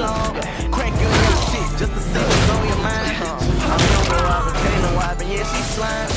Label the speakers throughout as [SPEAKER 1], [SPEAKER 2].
[SPEAKER 1] long. Crank your little shit just to see what's on your mind. I'm younger, I became a wife, and yeah, she's slime.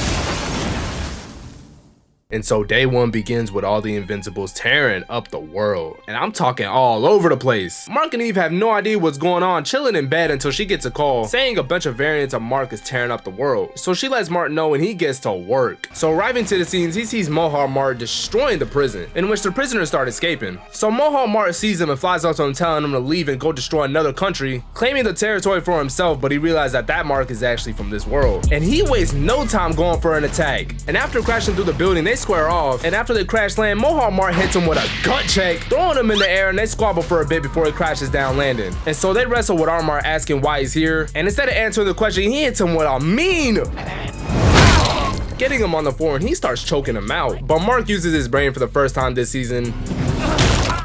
[SPEAKER 2] And so day one begins with all the Invincibles tearing up the world. And I'm talking all over the place. Mark and Eve have no idea what's going on, chilling in bed until she gets a call saying a bunch of variants of Mark is tearing up the world. So she lets Mark know and he gets to work. So arriving to the scenes, he sees Mohawk Mark destroying the prison, in which the prisoners start escaping. So Mohawk Mark sees him and flies up to him telling him to leave and go destroy another country, claiming the territory for himself, but he realized that that Mark is actually from this world. And he wastes no time going for an attack. And after crashing through the building, they square off, and after they crash land, Mohawk Mark hits him with a gut check, throwing him in the air, and they squabble for a bit before he crashes down landing. And so they wrestle with Armor asking why he's here, and instead of answering the question, he hits him with a mean, getting him on the floor, and he starts choking him out. But Mark uses his brain for the first time this season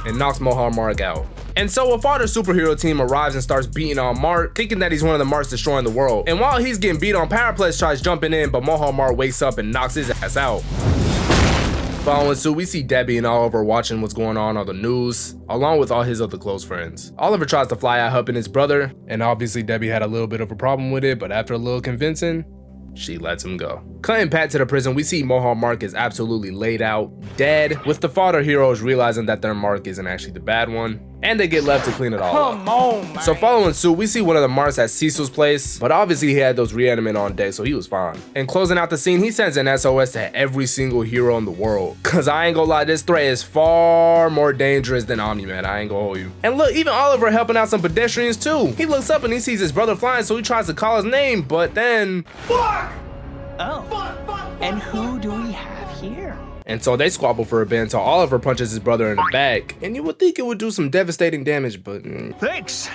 [SPEAKER 2] and knocks Mohawk Mark out. And so a father superhero team arrives and starts beating on Mark, thinking that he's one of the Marks destroying the world. And while he's getting beat on, Paraplex tries jumping in, but Mohawk Mark wakes up and knocks his ass out. Following suit, we see Debbie and Oliver watching what's going on the news, along with all his other close friends. Oliver tries to fly out helping his brother, and obviously Debbie had a little bit of a problem with it, but after a little convincing, she lets him go. Cutting back to the prison, we see Mohawk Mark is absolutely laid out, dead, with the father heroes realizing that their Mark isn't actually the bad one, and they get left to clean it all up.
[SPEAKER 1] Come on, man.
[SPEAKER 2] So following suit, we see one of the Marks at Cecil's place, but obviously he had those reanimate on deck, so he was fine. And closing out the scene, he sends an SOS to every single hero in the world. Cause I ain't gonna lie, this threat is far more dangerous than Omni-Man, I ain't gonna hold you. And look, even Oliver helping out some pedestrians too. He looks up and he sees his brother flying, so he tries to call his name, but then...
[SPEAKER 1] Fuck! Oh. And who do we have here?
[SPEAKER 2] And so they squabble for a bit until Oliver punches his brother in the back. And you would think it would do some devastating damage, but...
[SPEAKER 1] Thanks.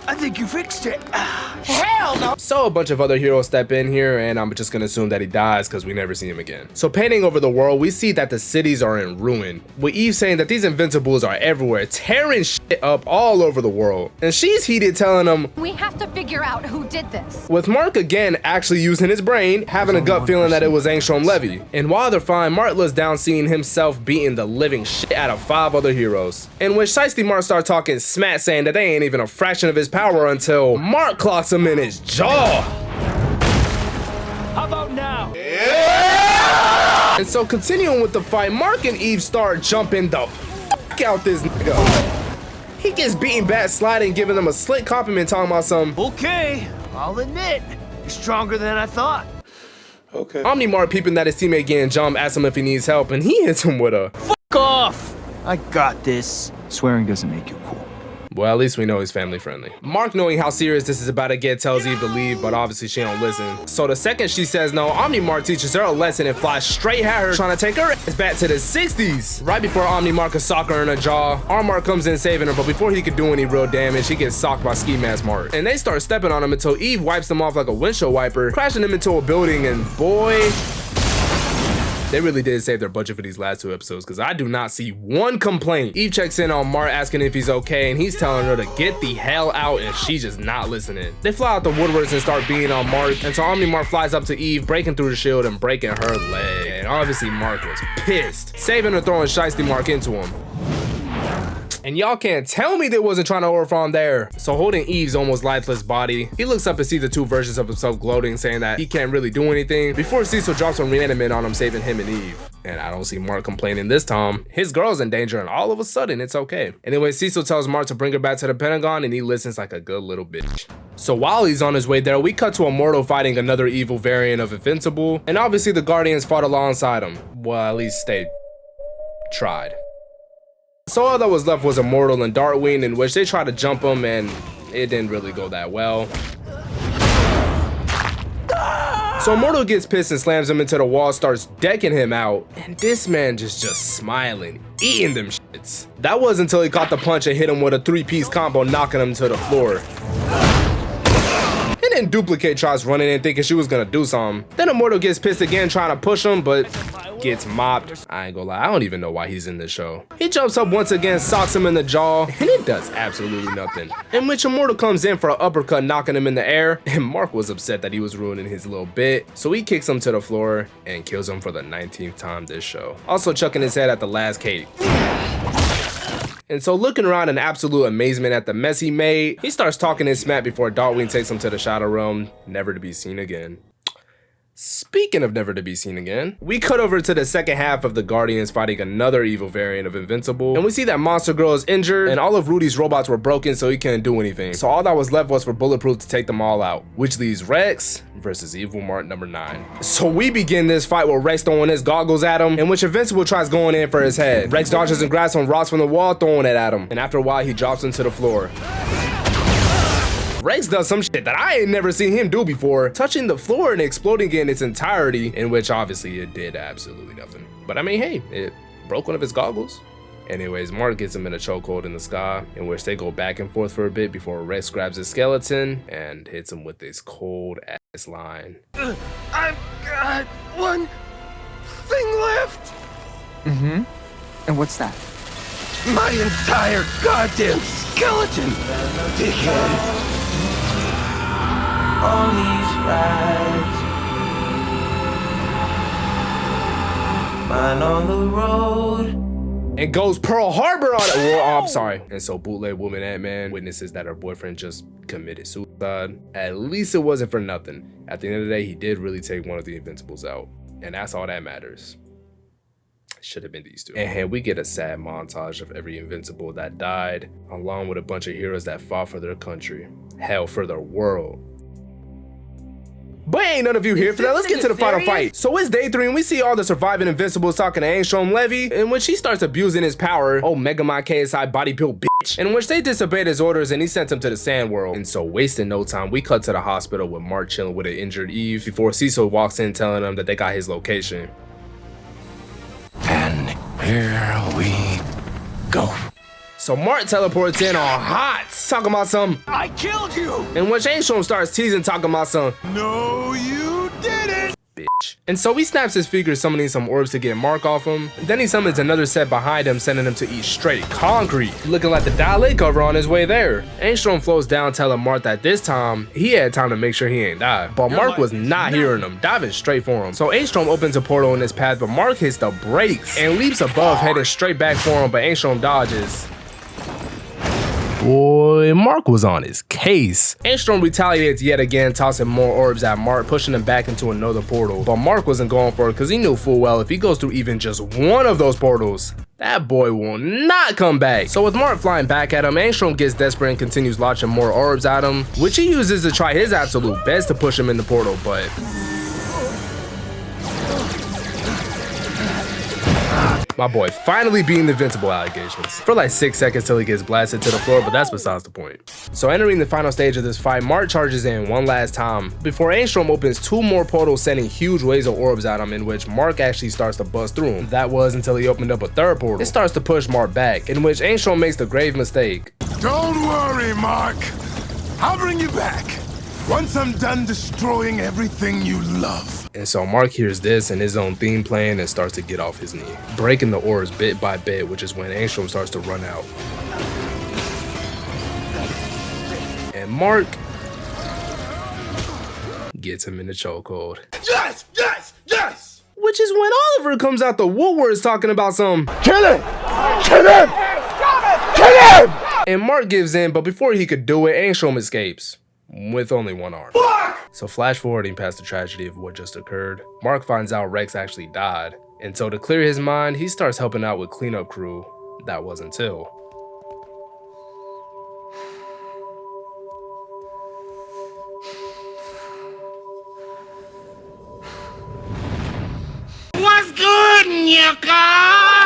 [SPEAKER 1] I think you fixed it. Hell no!
[SPEAKER 2] So a bunch of other heroes step in here, and I'm just gonna assume that he dies because we never see him again. So painting over the world, we see that the cities are in ruin, with Eve saying that these Invincibles are everywhere, tearing shit up all over the world. And she's heated, telling them,
[SPEAKER 3] we have to figure out who did this.
[SPEAKER 2] With Mark again actually using his brain, having a gut feeling that it was Angstrom Levy. And while they're fine, Mark looks down seeing himself beating the living shit out of 5 other heroes. In which Shiesty Mark starts talking smack, saying that they ain't even a fraction of his power until Mark clocks him in his jaw.
[SPEAKER 1] How about now? Yeah!
[SPEAKER 2] And so continuing with the fight, Mark and Eve start jumping the fuck out this nigga. He gets beaten back, sliding, giving them a slick compliment, talking about some,
[SPEAKER 1] okay, I'll admit, you're stronger than I thought.
[SPEAKER 2] Okay. Omni-Mark peeping that his teammate getting jumped, asks him if he needs help, and he hits him with a
[SPEAKER 1] fuck off. I got this. Swearing doesn't make you cool.
[SPEAKER 2] Well, at least we know he's family friendly. Mark, knowing how serious this is about to get, tells Eve to leave, but obviously she don't listen. So the second she says no, Omni-Mark teaches her a lesson and flies straight at her, trying to take her ass back to the 60s. Right before Omni-Mark can sock her in the jaw, Armor comes in saving her, but before he could do any real damage, he gets socked by Ski Mask Mark. And they start stepping on him until Eve wipes them off like a windshield wiper, crashing him into a building, and boy... they really did save their budget for these last 2 episodes, because I do not see one complaint. Eve checks in on Mark asking if he's okay, and he's telling her to get the hell out, and she's just not listening. They fly out the woodworks and start beating on Mark, and so Omni-Mark flies up to Eve, breaking through the shield and breaking her leg. And obviously Mark was pissed, saving her, throwing Shiesty Mark into him. And y'all can't tell me they wasn't trying to overfarm there. So holding Eve's almost lifeless body, he looks up and sees the 2 versions of himself gloating, saying that he can't really do anything, before Cecil drops some reanimate on him, saving him and Eve. And I don't see Mark complaining this time. His girl's in danger, and all of a sudden it's okay. Anyway, Cecil tells Mark to bring her back to the Pentagon, and he listens like a good little bitch. So while he's on his way there, we cut to Immortal fighting another evil variant of Invincible, and obviously the Guardians fought alongside him. Well, at least they tried. So all that was left was Immortal and Darkwing, in which they tried to jump him, and it didn't really go that well. So Immortal gets pissed and slams him into the wall, starts decking him out, and this man just smiling, eating them shits. That was until he caught the punch and hit him with a 3-piece combo, knocking him to the floor. And then Duplicate tries running in thinking she was gonna do something. Then Immortal gets pissed again trying to push him, but gets mopped. I ain't gonna lie, I don't even know why he's in this show. He jumps up once again, socks him in the jaw, and it does absolutely nothing. In which Immortal comes in for an uppercut, knocking him in the air, and Mark was upset that he was ruining his little bit, so he kicks him to the floor and kills him for the 19th time this show. Also chucking his head at the last cake. And so looking around in absolute amazement at the mess he made, he starts talking his smack before Darkwing takes him to the Shadow Realm, never to be seen again. Speaking of never to be seen again, we cut over to the second half of the Guardians fighting another evil variant of Invincible, and we see that Monster Girl is injured and all of Rudy's robots were broken, so he couldn't do anything. So all that was left was for Bulletproof to take them all out, which leaves Rex versus Evil Mart number 9. So we begin this fight with Rex throwing his goggles at him, in which Invincible tries going in for his head. Rex dodges and grabs some rocks from the wall, throwing it at him, and after a while he drops him to the floor. Rex does some shit that I ain't never seen him do before, touching the floor and exploding it in its entirety, in which obviously it did absolutely nothing. But I mean, hey, it broke one of his goggles. Anyways, Mark gets him in a chokehold in the sky, in which they go back and forth for a bit before Rex grabs his skeleton and hits him with this cold ass line.
[SPEAKER 1] I've got one thing left.
[SPEAKER 4] Mm-hmm. And what's that?
[SPEAKER 1] My entire goddamn skeleton, dickhead. On these rides, mine on the road.
[SPEAKER 2] And goes Pearl Harbor on it. Well, oh, I'm sorry. And so bootleg woman Ant-Man witnesses that her boyfriend just committed suicide. At least it wasn't for nothing. At the end of the day, he did really take one of the Invincibles out. And that's all that matters. Should have been these two. And we get a sad montage of every Invincible that died, along with a bunch of heroes that fought for their country. Hell, for their world. But ain't none of you here for that. Let's get to the final fight. So it's day 3 and we see all the surviving Invincibles talking to Angstrom Levy, in which he starts abusing his power. Oh, Megamind KSI body built bitch. In which they disobeyed his orders and he sent him to the Sand World. And so wasting no time, we cut to the hospital with Mark chilling with an injured Eve before Cecil walks in telling them that they got his location.
[SPEAKER 1] And here we go.
[SPEAKER 2] So Mark teleports in on hot, talking about some
[SPEAKER 1] I killed you!
[SPEAKER 2] in which Angstrom starts teasing, talking about some
[SPEAKER 1] No, you didn't!
[SPEAKER 2] bitch. And so he snaps his fingers, summoning some orbs to get Mark off him. Then he summons another set behind him, sending him to eat straight concrete, looking like the Dalek cover on his way there. Angstrom flows down, telling Mark that this time he had time to make sure he ain't died. But Mark was not hearing him, diving straight for him. So Angstrom opens a portal in his path, but Mark hits the brakes and leaps above, heading straight back for him, but Angstrom dodges. Boy, Mark was on his case. Angstrom retaliates yet again, tossing more orbs at Mark, pushing him back into another portal. But Mark wasn't going for it because he knew full well if he goes through even just one of those portals, that boy will not come back. So with Mark flying back at him, Angstrom gets desperate and continues launching more orbs at him, which he uses to try his absolute best to push him in the portal, but my boy finally beating the Invincible allegations for like 6 seconds till he gets blasted to the floor, but that's besides the point. So entering the final stage of this fight, Mark charges in one last time before Angstrom opens 2 more portals, sending huge waves of orbs at him, in which Mark actually starts to bust through him. That was until he opened up a 3rd portal. It starts to push Mark back, in which Angstrom makes the grave mistake.
[SPEAKER 5] Don't worry, Mark. I'll bring you back once I'm done destroying everything you love.
[SPEAKER 2] And so Mark hears this and his own theme playing and starts to get off his knee, breaking the orbs bit by bit, which is when Angstrom starts to run out. And Mark gets him in the chokehold.
[SPEAKER 5] Yes, yes, yes!
[SPEAKER 2] Which is when Oliver comes out the woodworks talking about some
[SPEAKER 5] Kill him! Kill him! Kill him!
[SPEAKER 2] and Mark gives in, but before he could do it, Angstrom escapes with only one arm. So flash forwarding past the tragedy of what just occurred, Mark finds out Rex actually died, and so to clear his mind, he starts helping out with cleanup crew that was until.
[SPEAKER 1] What's good, Nyaka?